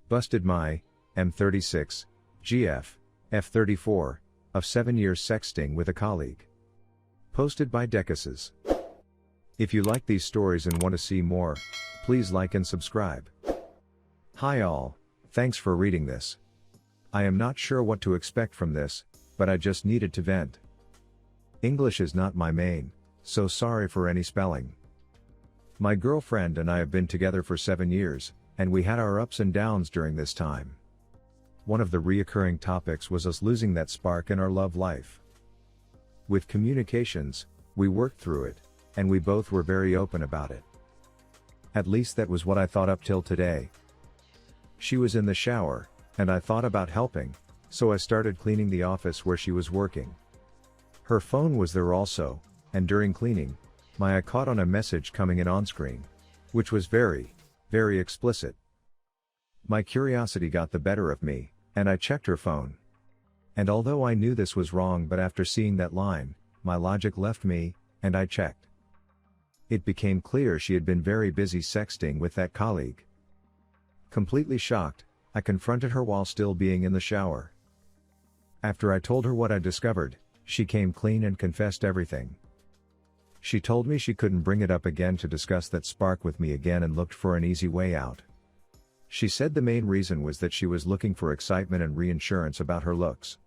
Busted my M36 GF F34 of 7 years sexting with a colleague. Posted by Decases. If you like these stories and want to see more, please like and subscribe. Hi all, thanks for reading this. I am not sure what to expect from this, but I just needed to vent. English is not my main, so sorry for any spelling. My girlfriend and I have been together for 7 years, and we had our ups and downs during this time. One of the reoccurring topics was us losing that spark in our love life. With communications, we worked through it, and we both were very open about it. At least that was what I thought up till today. She was in the shower, and I thought about helping, so I started cleaning the office where she was working. Her phone was there also, and during cleaning, my eye caught on a message coming in on screen, which was very explicit. My curiosity got the better of me, and I checked her phone. And although I knew this was wrong, but after seeing that line, my logic left me, and I checked. It became clear she had been very busy sexting with that colleague. Completely shocked, I confronted her while still being in the shower. After I told her what I discovered, she came clean and confessed everything. She told me she couldn't bring it up again to discuss that spark with me again and looked for an easy way out. She said the main reason was that she was looking for excitement and reassurance about her looks.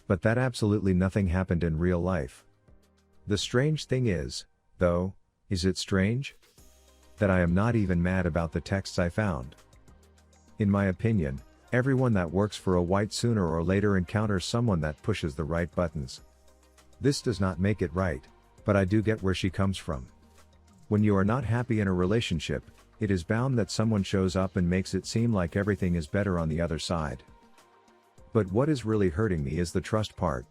But that absolutely nothing happened in real life. The strange thing is, though, is it strange? That I am not even mad about the texts I found. In my opinion, everyone that works for a white sooner or later encounters someone that pushes the right buttons. This does not make it right, but I do get where she comes from. When you are not happy in a relationship, it is bound that someone shows up and makes it seem like everything is better on the other side. But what is really hurting me is the trust part.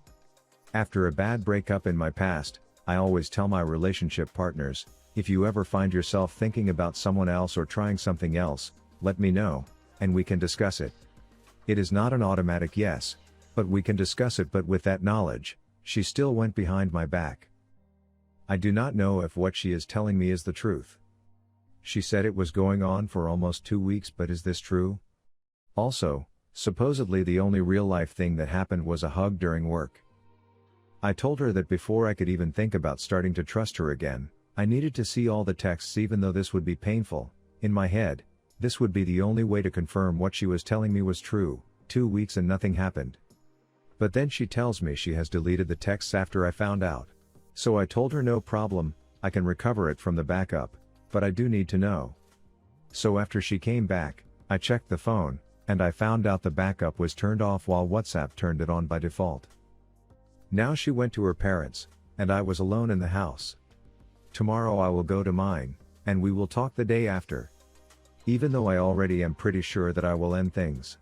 After a bad breakup in my past, I always tell my relationship partners, if you ever find yourself thinking about someone else or trying something else, let me know, and we can discuss it. It is not an automatic yes, but we can discuss it. But with that knowledge, she still went behind my back. I do not know if what she is telling me is the truth. She said it was going on for almost 2 weeks, but is this true? Also, supposedly the only real-life thing that happened was a hug during work. I told her that before I could even think about starting to trust her again, I needed to see all the texts. Even though this would be painful, in my head, this would be the only way to confirm what she was telling me was true. 2 weeks and nothing happened. But then she tells me she has deleted the texts after I found out. So I told her no problem, I can recover it from the backup, but I do need to know. So after she came back, I checked the phone, and I found out the backup was turned off while WhatsApp turned it on by default. Now she went to her parents, and I was alone in the house. Tomorrow I will go to mine, and we will talk the day after. Even though I already am pretty sure that I will end things.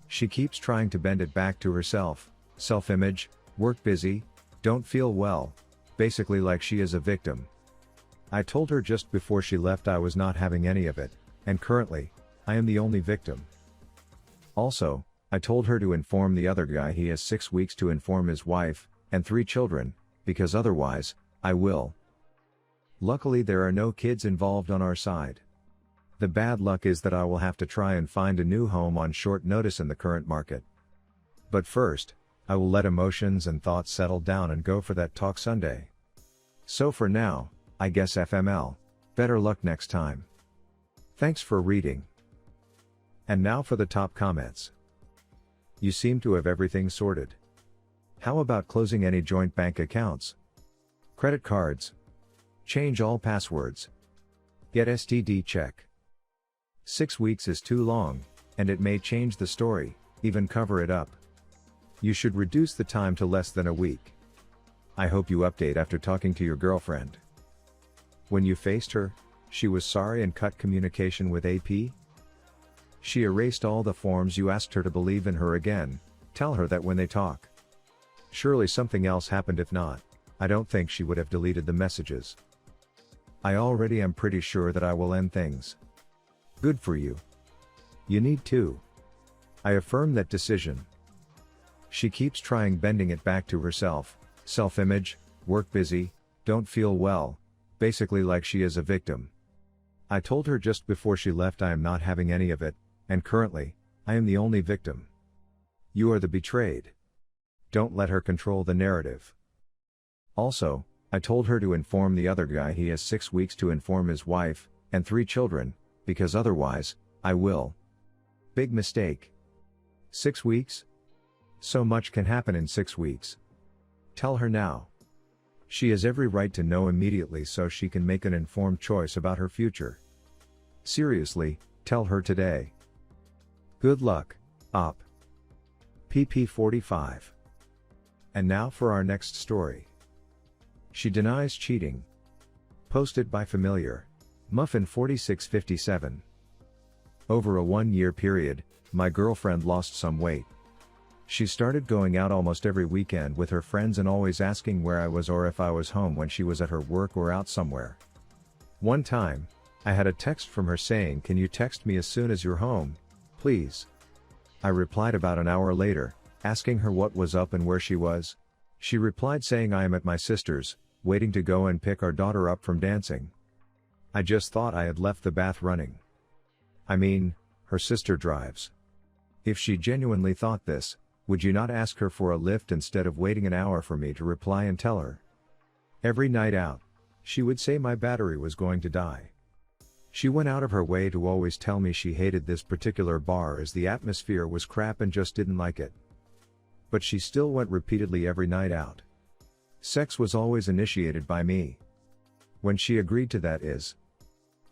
She keeps trying to bend it back to herself, self-image, work busy, don't feel well, basically like she is a victim. I told her just before she left I was not having any of it, and currently, I am the only victim. Also, I told her to inform the other guy he has 6 weeks to inform his wife, and 3 children, because otherwise, I will. Luckily there are no kids involved on our side. The bad luck is that I will have to try and find a new home on short notice in the current market. But first, I will let emotions and thoughts settle down and go for that talk Sunday. So for now, I guess FML, better luck next time. Thanks for reading. And now for the top comments. You seem to have everything sorted. How about closing any joint bank accounts? Credit cards? Change all passwords? Get STD check? 6 weeks is too long, and it may change the story, even cover it up. You should reduce the time to less than a week. I hope you update after talking to your girlfriend. When you faced her, she was sorry and cut communication with AP? She erased all the forms you asked her to believe in her again. Tell her that when they talk. Surely something else happened. If not, I don't think she would have deleted the messages. I already am pretty sure that I will end things. Good for you. You need to. I affirm that decision. She keeps trying bending it back to herself, self-image, work busy, don't feel well, basically like she is a victim. I told her just before she left I am not having any of it, And currently, I am the only victim. You are the betrayed. Don't let her control the narrative. Also, I told her to inform the other guy he has 6 weeks to inform his wife, and 3 children, because otherwise, I will. Big mistake. 6 weeks? So much can happen in 6 weeks. Tell her now. She has every right to know immediately so she can make an informed choice about her future. Seriously, tell her today. Good luck, Op. pp 45. And now for our next story. She denies cheating. Posted by Familiar. Muffin 4657. Over a 1-year period, my girlfriend lost some weight. She started going out almost every weekend with her friends and always asking where I was or if I was home when she was at her work or out somewhere. One time, I had a text from her saying, "Can you text me as soon as you're home, please?" I replied about an hour later, asking her what was up and where she was. She replied saying, "I am at my sister's, waiting to go and pick our daughter up from dancing." I just thought I had left the bath running. I mean, her sister drives. If she genuinely thought this, would you not ask her for a lift instead of waiting an hour for me to reply and tell her? Every night out, she would say my battery was going to die. She went out of her way to always tell me she hated this particular bar as the atmosphere was crap and just didn't like it. But she still went repeatedly every night out. Sex was always initiated by me. When she agreed to that as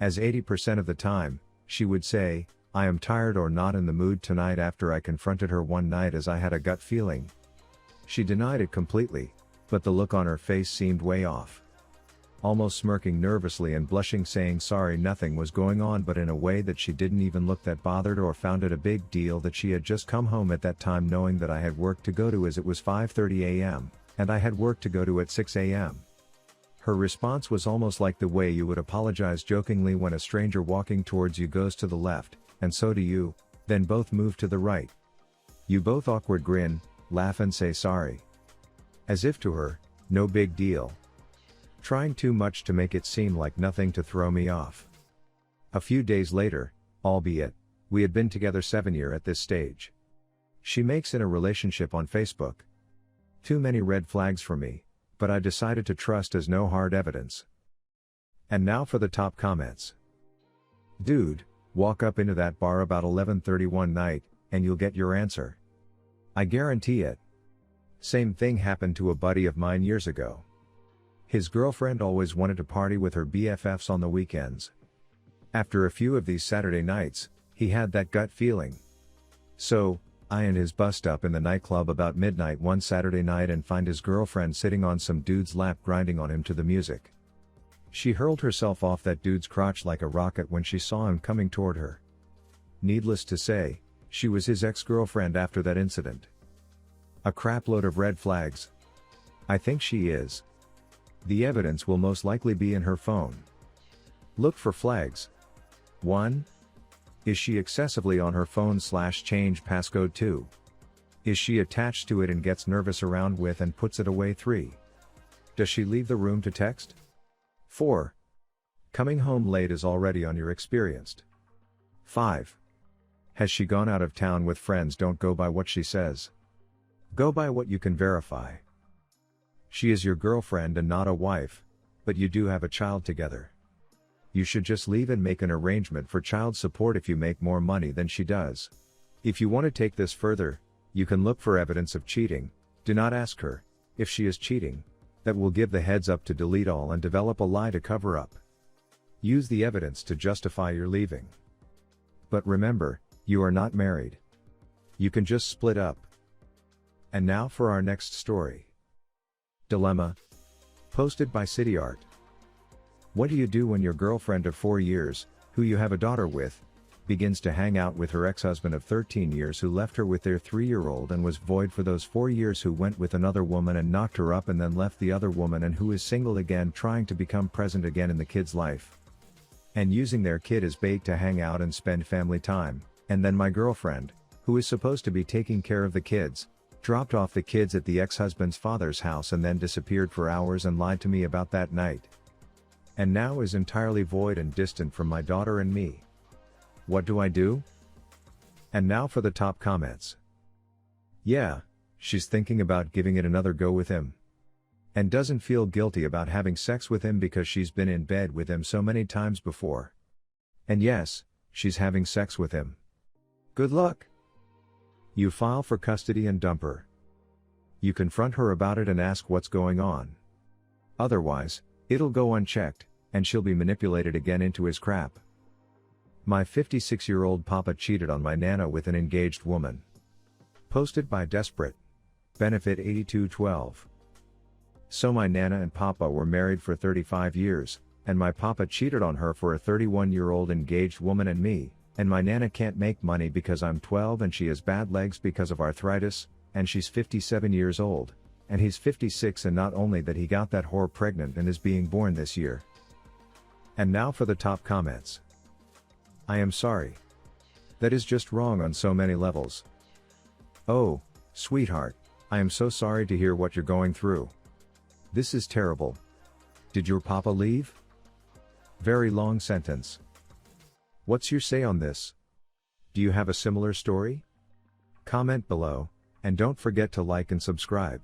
80% of the time, she would say, "I am tired or not in the mood tonight." After I confronted her one night as I had a gut feeling. She denied it completely, but the look on her face seemed way off. Almost smirking nervously and blushing, saying sorry nothing was going on, but in a way that she didn't even look that bothered or found it a big deal that she had just come home at that time knowing that I had work to go to as it was 5:30 a.m., and I had work to go to at 6 a.m. Her response was almost like the way you would apologize jokingly when a stranger walking towards you goes to the left, and so do you, then both move to the right. You both awkward grin, laugh and say sorry. As if to her, no big deal. Trying too much to make it seem like nothing to throw me off. A few days later, albeit, we had been together 7 years at this stage. She makes in a relationship on Facebook. Too many red flags for me, but I decided to trust as no hard evidence. And now for the top comments. Dude, walk up into that bar about 11:30 one night, and you'll get your answer. I guarantee it. Same thing happened to a buddy of mine years ago. His girlfriend always wanted to party with her BFFs on the weekends. After a few of these Saturday nights, he had that gut feeling. So, I and his bust up in the nightclub about midnight one Saturday night and find his girlfriend sitting on some dude's lap grinding on him to the music. She hurled herself off that dude's crotch like a rocket when she saw him coming toward her. Needless to say, she was his ex-girlfriend after that incident. A crapload of red flags. I think she is. The evidence will most likely be in her phone. Look for flags. 1. Is she excessively on her phone / change passcode? 2. Is she attached to it and gets nervous around with and puts it away? 3. Does she leave the room to text? 4. Coming home late is already on your experienced. 5. Has she gone out of town with friends? Don't go by what she says. Go by what you can verify. She is your girlfriend and not a wife, but you do have a child together. You should just leave and make an arrangement for child support if you make more money than she does. If you want to take this further, you can look for evidence of cheating. Do not ask her, if she is cheating, that will give the heads up to delete all and develop a lie to cover up. Use the evidence to justify your leaving. But remember, you are not married. You can just split up. And now for our next story. Dilemma. Posted by City Art. What do you do when your girlfriend of 4 years, who you have a daughter with, begins to hang out with her ex-husband of 13 years who left her with their 3-year-old and was void for those 4 years, who went with another woman and knocked her up and then left the other woman, and who is single again trying to become present again in the kid's life? And using their kid as bait to hang out and spend family time, and then my girlfriend, who is supposed to be taking care of the kids, dropped off the kids at the ex-husband's father's house and then disappeared for hours and lied to me about that night. And now is entirely void and distant from my daughter and me. What do I do? And now for the top comments. Yeah, she's thinking about giving it another go with him. And doesn't feel guilty about having sex with him because she's been in bed with him so many times before. And yes, she's having sex with him. Good luck. You file for custody and dump her. You confront her about it and ask what's going on. Otherwise, it'll go unchecked, and she'll be manipulated again into his crap. My 56-year-old papa cheated on my nana with an engaged woman. Posted by Desperate. Benefit 8212. So my nana and papa were married for 35 years, and my papa cheated on her for a 31-year-old engaged woman and me, and my nana can't make money because I'm 12 and she has bad legs because of arthritis, and she's 57 years old, and he's 56, and not only that, he got that whore pregnant and is being born this year. And now for the top comments. I am sorry. That is just wrong on so many levels. Oh, sweetheart, I am so sorry to hear what you're going through. This is terrible. Did your papa leave? Very long sentence. What's your say on this? Do you have a similar story? Comment below, and don't forget to like and subscribe.